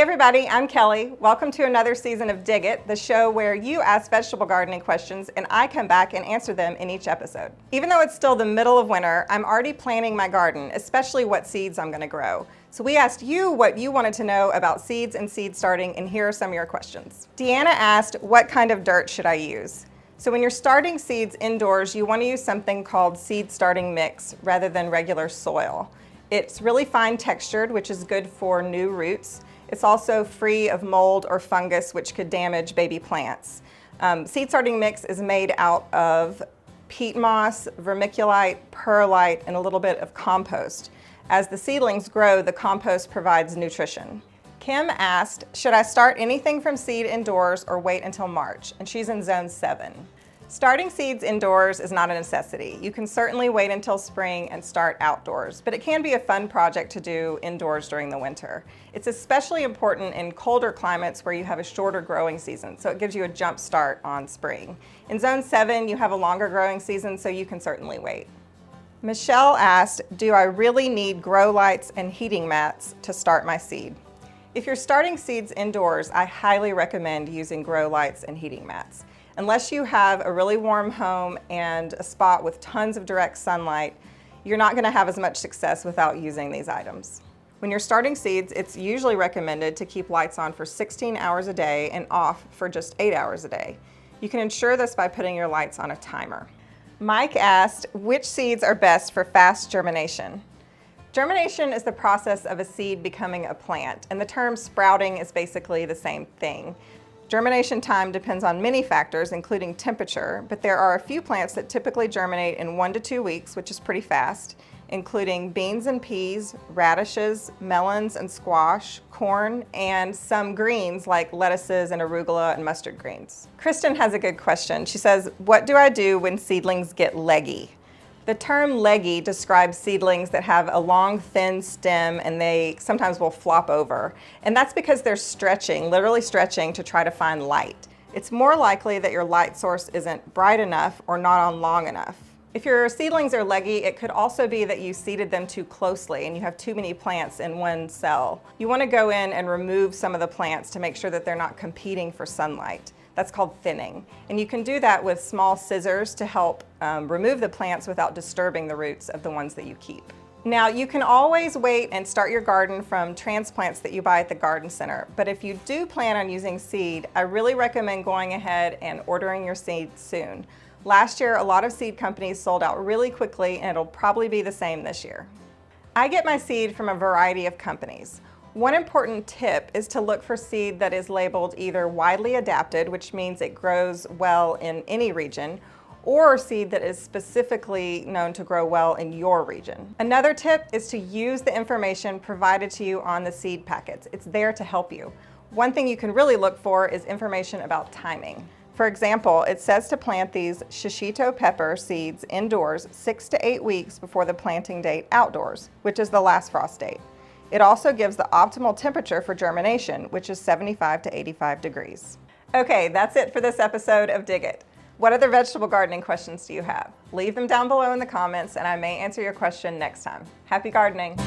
everybody, I'm Kelly. Welcome to another season of Dig It, the show where you ask vegetable gardening questions and I come back and answer them in each episode. Even though it's still the middle of winter, I'm already planning my garden, especially what seeds I'm going to grow. So we asked you what you wanted to know about seeds and seed starting, and here are some of your questions. Deanna asked, what kind of dirt should I use? So when you're starting seeds indoors, you want to use something called seed starting mix rather than regular soil. It's really fine textured, which is good for new roots. It's also free of mold or fungus, which could damage baby plants. Seed starting mix is made out of peat moss, vermiculite, perlite, and a little bit of compost. As the seedlings grow, the compost provides nutrition. Kim asked, should I start anything from seed indoors or wait until March? And she's in zone 7. Starting seeds indoors is not a necessity. You can certainly wait until spring and start outdoors, but it can be a fun project to do indoors during the winter. It's especially important in colder climates where you have a shorter growing season, so it gives you a jump start on spring. In zone 7, you have a longer growing season, so you can certainly wait. Michelle asked, do I really need grow lights and heating mats to start my seed? If you're starting seeds indoors, I highly recommend using grow lights and heating mats. Unless you have a really warm home and a spot with tons of direct sunlight, you're not going to have as much success without using these items. When you're starting seeds, it's usually recommended to keep lights on for 16 hours a day and off for just 8 hours a day. You can ensure this by putting your lights on a timer. Mike asked, which seeds are best for fast germination? Germination is the process of a seed becoming a plant, and the term sprouting is basically the same thing. Germination time depends on many factors, including temperature, but there are a few plants that typically germinate in 1 to 2 weeks, which is pretty fast, including beans and peas, radishes, melons and squash, corn, and some greens like lettuces and arugula and mustard greens. Kristen has a good question. She says, what do I do when seedlings get leggy? The term leggy describes seedlings that have a long, thin stem and they sometimes will flop over. And that's because they're stretching, literally stretching to try to find light. It's more likely that your light source isn't bright enough or not on long enough. If your seedlings are leggy, it could also be that you seeded them too closely and you have too many plants in one cell. You want to go in and remove some of the plants to make sure that they're not competing for sunlight. That's called thinning. And you can do that with small scissors to help remove the plants without disturbing the roots of the ones that you keep. Now, you can always wait and start your garden from transplants that you buy at the garden center. But if you do plan on using seed, I really recommend going ahead and ordering your seed soon. Last year, a lot of seed companies sold out really quickly, and it'll probably be the same this year. I get my seed from a variety of companies. One important tip is to look for seed that is labeled either widely adapted, which means it grows well in any region, or seed that is specifically known to grow well in your region. Another tip is to use the information provided to you on the seed packets. It's there to help you. One thing you can really look for is information about timing. For example, it says to plant these shishito pepper seeds indoors 6 to 8 weeks before the planting date outdoors, which is the last frost date. It also gives the optimal temperature for germination, which is 75 to 85 degrees. Okay, that's it for this episode of Dig It. What other vegetable gardening questions do you have? Leave them down below in the comments and I may answer your question next time. Happy gardening!